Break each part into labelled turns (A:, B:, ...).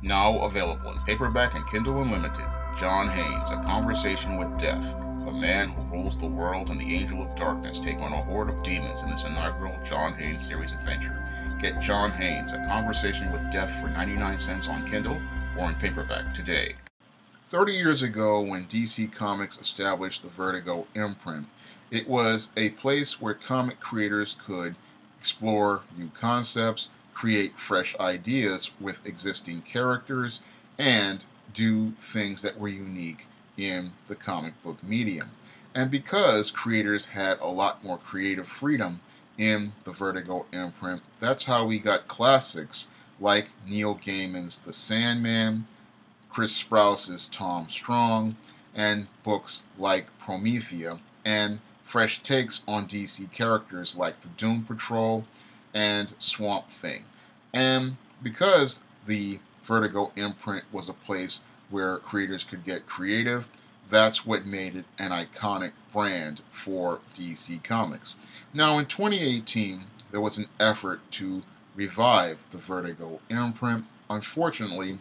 A: Now available in paperback and Kindle Unlimited, John Haynes, A Conversation with Death. The man who rules the world and the angel of darkness take on a horde of demons in this inaugural John Haynes series adventure. Get John Haynes, A Conversation with Death for 99 cents on Kindle or in paperback today. 30 years ago, when DC Comics established the Vertigo imprint, it was a place where comic creators could explore new concepts, create fresh ideas with existing characters, and do things that were unique in the comic book medium. And because creators had a lot more creative freedom in the Vertigo imprint, that's how we got classics like Neil Gaiman's The Sandman, Chris Sprouse's Tom Strong, and books like Promethea, and fresh takes on DC characters like the Doom Patrol and Swamp Thing. And because the Vertigo imprint was a place where creators could get creative, that's what made it an iconic brand for DC Comics. Now, in 2018, there was an effort to revive the Vertigo imprint. Unfortunately,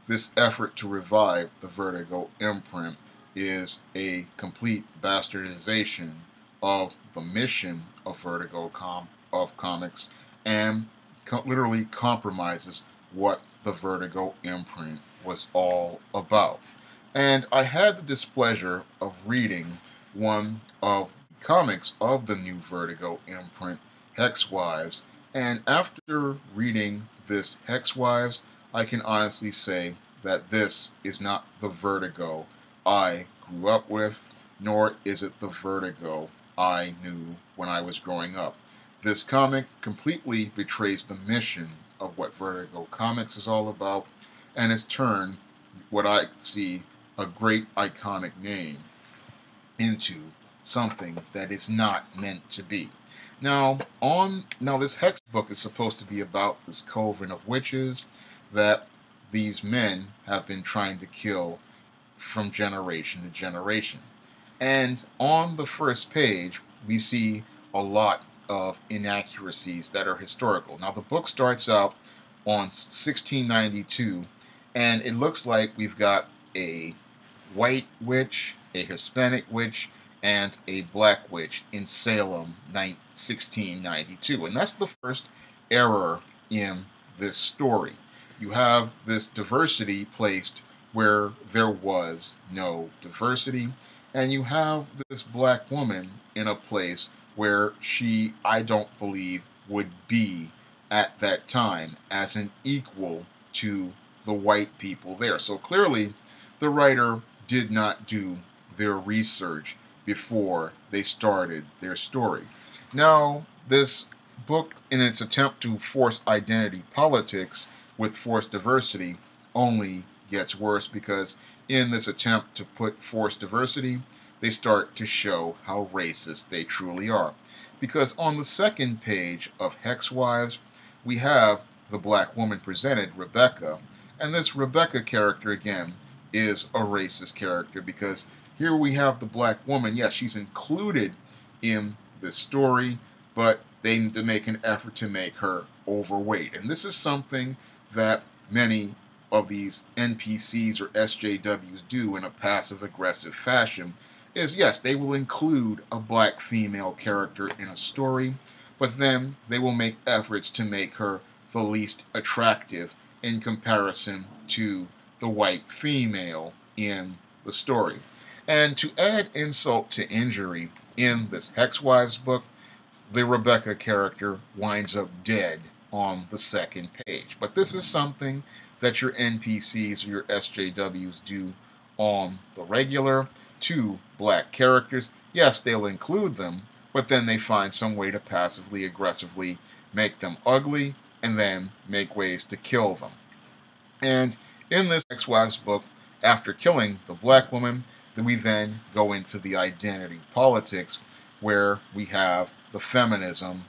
A: this effort to revive the Vertigo imprint is a complete bastardization of the mission of Vertigo Comics, and literally compromises what the Vertigo imprint was all about. And I had the displeasure of reading one of the comics of the new Vertigo imprint, HEX Wives, and after reading this HEX Wives, I can honestly say that this is not the Vertigo I grew up with, nor is it the Vertigo I knew when I was growing up. This comic completely betrays the mission of what Vertigo Comics is all about, and has turned what I see a great iconic name into something that is not meant to be. Now, this Hex book is supposed to be about this coven of witches that these men have been trying to kill from generation to generation. And on the first page, we see a lot of inaccuracies that are historical. Now, the book starts out on 1692, and it looks like we've got a white witch, a Hispanic witch, and a black witch in Salem, 1692. And that's the first error in this story. You have this diversity placed where there was no diversity, and you have this black woman in a place where she, I don't believe, would be at that time as an equal to the white people there. So clearly, the writer did not do their research before they started their story. Now, this book, in its attempt to force identity politics with forced diversity, only gets worse, because in this attempt to put forced diversity, they start to show how racist they truly are. Because on the second page of Hex Wives, we have the black woman presented, Rebecca, and this Rebecca character, again, is a racist character, because here we have the black woman. Yes, she's included in this story, but they need to make an effort to make her overweight. And this is something that many of these NPCs or SJWs do in a passive-aggressive fashion, is yes, they will include a black female character in a story, but then they will make efforts to make her the least attractive in comparison to the white female in the story. And to add insult to injury, in this Hex Wives book, the Rebecca character winds up dead on the second page. But this is something that your NPCs or your SJWs do on the regular to black characters. Yes, they'll include them, but then they find some way to passively, aggressively make them ugly, and then make ways to kill them. And in this ex-wife's book, after killing the black woman, we then go into the identity politics, where we have the feminism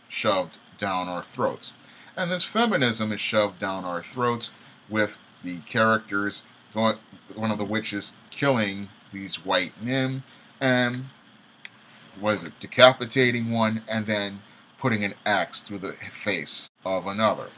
A: shoved down our throats. And this feminism is shoved down our throats with the characters, one of the witches killing these white men, and decapitating one, and then putting an axe through the face of another.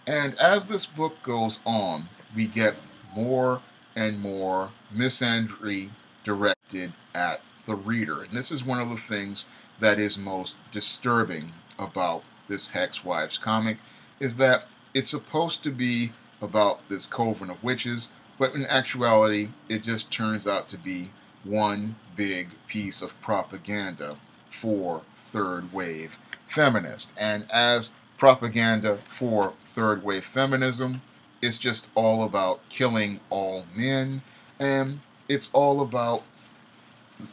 A: And as this book goes on, we get more and more misandry directed at the reader. And this is one of the things that is most disturbing about this Hex Wives comic, is that it's supposed to be about this coven of witches, but in actuality, it just turns out to be one big piece of propaganda for third wave feminists. And as propaganda for third wave feminism, it's just all about killing all men, and it's all about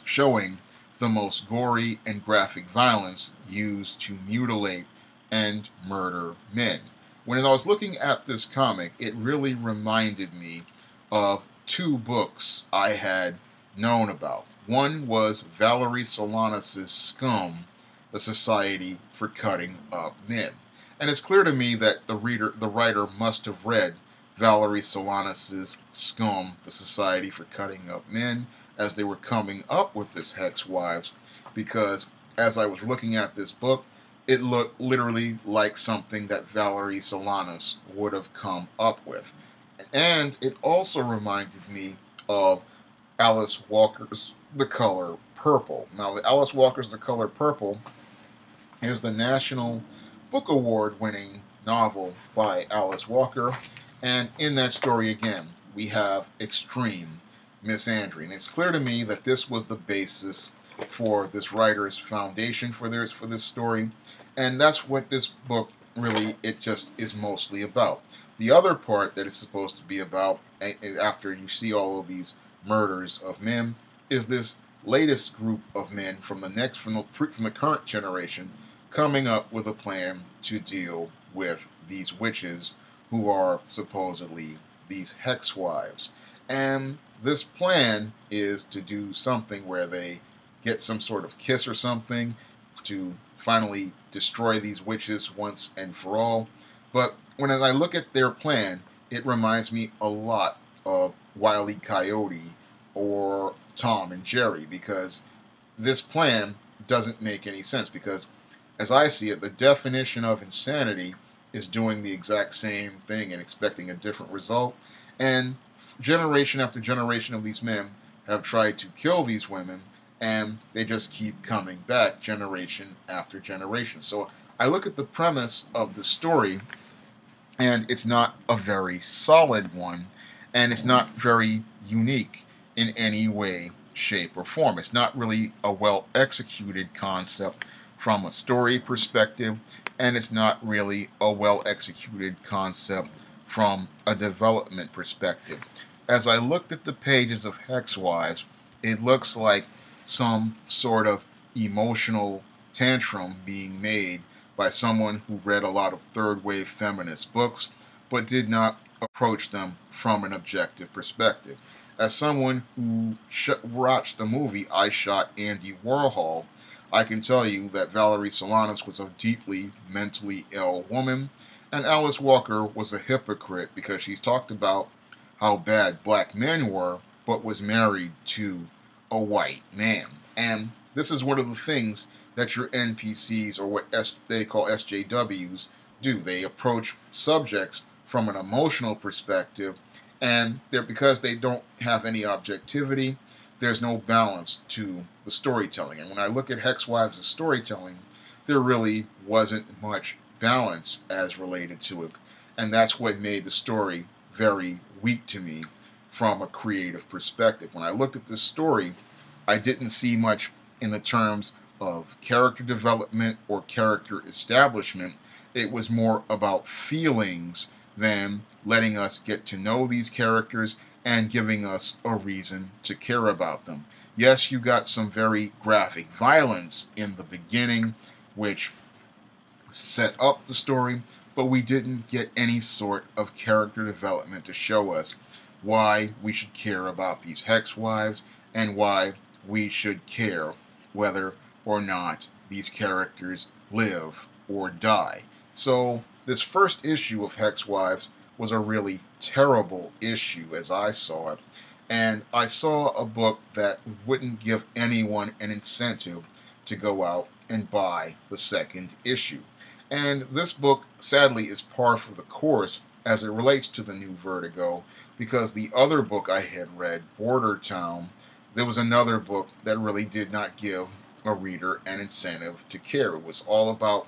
A: showing the most gory and graphic violence used to mutilate and murder men. When I was looking at this comic, it really reminded me of two books I had known about. One was Valerie Solanas' Scum, The Society for Cutting Up Men. And it's clear to me that the writer must have read Valerie Solanas' Scum, The Society for Cutting Up Men, as they were coming up with this Hex Wives, because as I was looking at this book, it looked literally like something that Valerie Solanas would have come up with. And it also reminded me of Alice Walker's The Color Purple. Now, the Alice Walker's The Color Purple is the National Book Award winning novel by Alice Walker, and in that story again we have extreme misandry, and it's clear to me that this was the basis for this writer's foundation for this story, and that's what this book really, it just is mostly about. The other part that it's supposed to be about, after you see all of these murders of men, is this latest group of men from the current generation coming up with a plan to deal with these witches who are supposedly these Hex Wives. And this plan is to do something where they get some sort of kiss or something to finally destroy these witches once and for all. But when I look at their plan, it reminds me a lot of Wile E. Coyote or Tom and Jerry, because this plan doesn't make any sense, because as I see it, the definition of insanity is doing the exact same thing and expecting a different result. And generation after generation of these men have tried to kill these women, and they just keep coming back generation after generation. So I look at the premise of the story, and it's not a very solid one, and it's not very unique in any way, shape, or form. It's not really a well-executed concept from a story perspective, and it's not really a well-executed concept from a development perspective. As I looked at the pages of Hex Wives, it looks like some sort of emotional tantrum being made by someone who read a lot of third-wave feminist books, but did not approach them from an objective perspective. As someone who watched the movie I Shot Andy Warhol, I can tell you that Valerie Solanas was a deeply mentally ill woman, and Alice Walker was a hypocrite because she's talked about how bad black men were, but was married to a white man. And this is one of the things that your NPCs, or what they call SJWs, do. They approach subjects from an emotional perspective, and because they don't have any objectivity, there's no balance to the storytelling. And when I look at Hex Wives' storytelling, there really wasn't much balance as related to it. And that's what made the story very weak to me from a creative perspective. When I looked at this story, I didn't see much in the terms of character development or character establishment. It was more about feelings than letting us get to know these characters and giving us a reason to care about them. Yes, you got some very graphic violence in the beginning, which set up the story, but we didn't get any sort of character development to show us why we should care about these Hex Wives and why we should care whether or not these characters live or die. So this first issue of Hex Wives was a really terrible issue as I saw it, and I saw a book that wouldn't give anyone an incentive to go out and buy the second issue. And this book, sadly, is par for the course as it relates to the new Vertigo, because the other book I had read, Border Town, there was another book that really did not give a reader an incentive to care. It was all about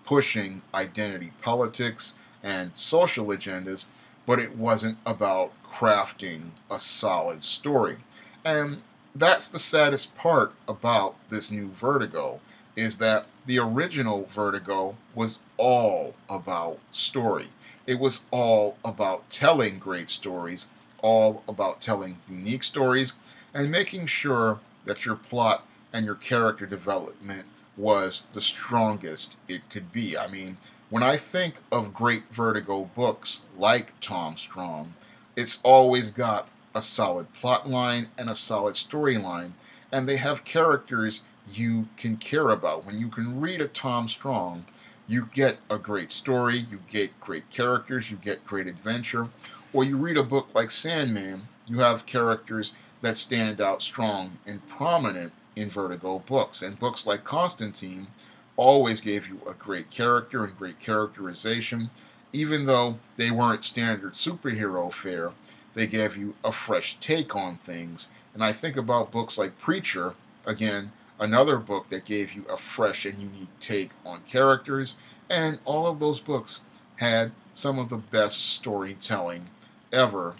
A: pushing identity politics and social agendas, but it wasn't about crafting a solid story. And that's the saddest part about this new Vertigo, is that the original Vertigo was all about story. It was all about telling great stories, all about telling unique stories, and making sure that your plot and your character development was the strongest it could be. I mean, when I think of great Vertigo books like Tom Strong, it's always got a solid plot line and a solid storyline, and they have characters you can care about. When you can read a Tom Strong, you get a great story, you get great characters, you get great adventure. Or you read a book like Sandman, you have characters that stand out strong and prominent in Vertigo books. And books like Constantine always gave you a great character and great characterization. Even though they weren't standard superhero fare, they gave you a fresh take on things. And I think about books like Preacher, again, another book that gave you a fresh and unique take on characters. And all of those books had some of the best storytelling ever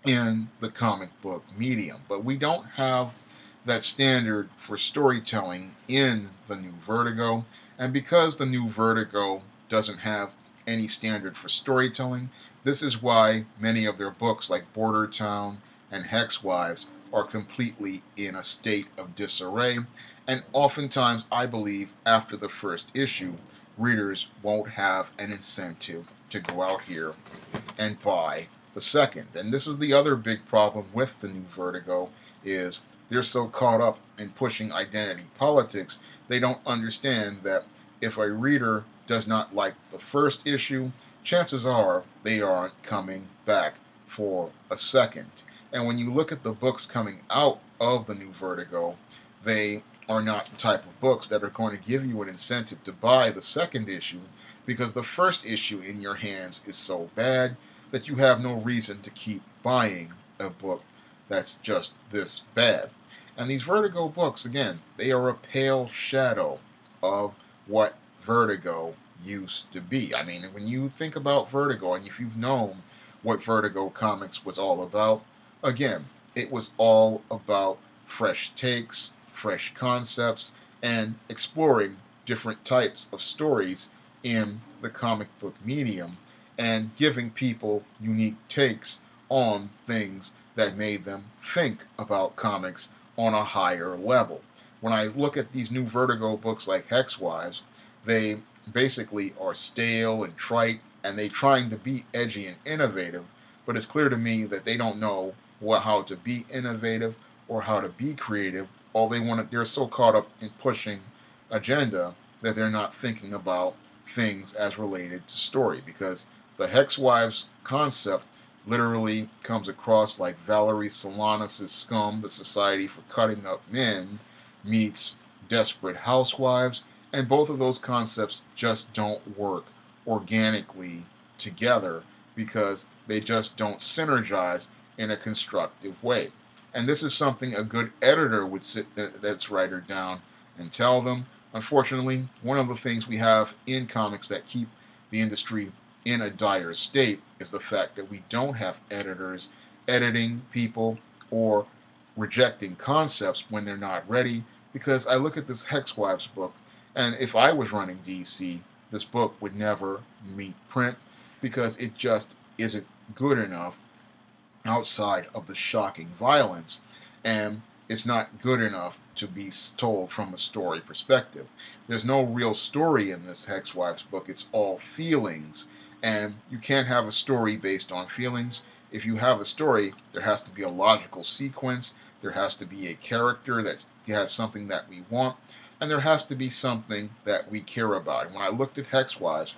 A: in the comic book medium. But we don't have that standard for storytelling in the new Vertigo. And because the new Vertigo doesn't have any standard for storytelling, this is why many of their books like Border Town and HEX Wives are completely in a state of disarray. And oftentimes, I believe, after the first issue, readers won't have an incentive to go out here and buy the second. And this is the other big problem with the new Vertigo, is they're so caught up in pushing identity politics, they don't understand that if a reader does not like the first issue, chances are they aren't coming back for a second. And when you look at the books coming out of the new Vertigo, they are not the type of books that are going to give you an incentive to buy the second issue, because the first issue in your hands is so bad that you have no reason to keep buying a book that's just this bad. And these Vertigo books, again, they are a pale shadow of what Vertigo used to be. I mean, when you think about Vertigo, and if you've known what Vertigo Comics was all about, again, it was all about fresh takes, fresh concepts, and exploring different types of stories in the comic book medium, and giving people unique takes on things that made them think about comics on a higher level. When I look at these new Vertigo books like HEX Wives, they basically are stale and trite, and they trying to be edgy and innovative, but it's clear to me that they don't know how to be innovative or how to be creative. All they want they're so caught up in pushing agenda that they're not thinking about things as related to story, because the HEX Wives concept literally comes across like Valerie Solanas' Scum, the Society for Cutting Up Men, meets Desperate Housewives, and both of those concepts just don't work organically together because they just don't synergize in a constructive way. And this is something a good editor would sit that's writer down and tell them. Unfortunately, one of the things we have in comics that keep the industry in a dire state is the fact that we don't have editors editing people or rejecting concepts when they're not ready. Because I look at this HEX Wives book, and if I was running DC, this book would never meet print because it just isn't good enough outside of the shocking violence, and it's not good enough to be told from a story perspective. There's no real story in this HEX Wives book. It's all feelings, and you can't have a story based on feelings. If you have a story, there has to be a logical sequence, there has to be a character that has something that we want, and there has to be something that we care about. And when I looked at HEX Wives,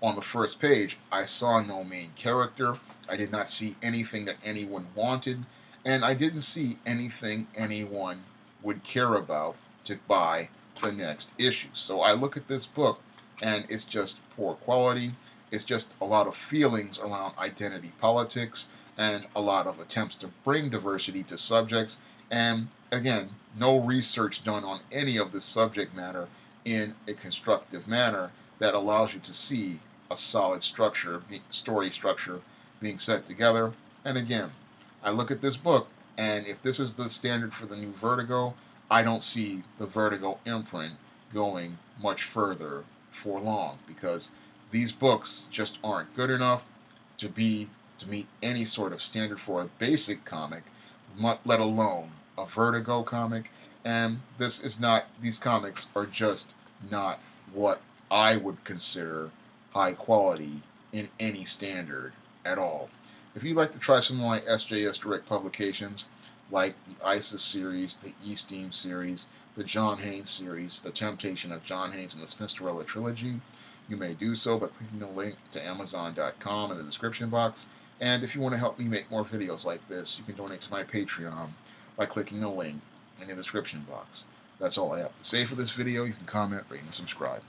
A: on the first page, I saw no main character. I did not see anything that anyone wanted, and I didn't see anything anyone would care about to buy the next issue. So I look at this book, and it's just poor quality. It's just a lot of feelings around identity politics and a lot of attempts to bring diversity to subjects. And again, no research done on any of this subject matter in a constructive manner that allows you to see a solid structure, story structure being set together. And again, I look at this book, and if this is the standard for the new Vertigo, I don't see the Vertigo imprint going much further for long, because these books just aren't good enough to meet any sort of standard for a basic comic, let alone a Vertigo comic. And this is not; these comics are just not what I would consider high quality in any standard at all. If you'd like to try some of my SJS Direct publications, like the ISIS series, the E-Steam series, the John Haynes series, The Temptation of John Haynes and the Smithstorella trilogy, you may do so by clicking the link to Amazon.com in the description box. And if you want to help me make more videos like this, you can donate to my Patreon by clicking the link in the description box. That's all I have to say for this video. You can comment, rate, and subscribe.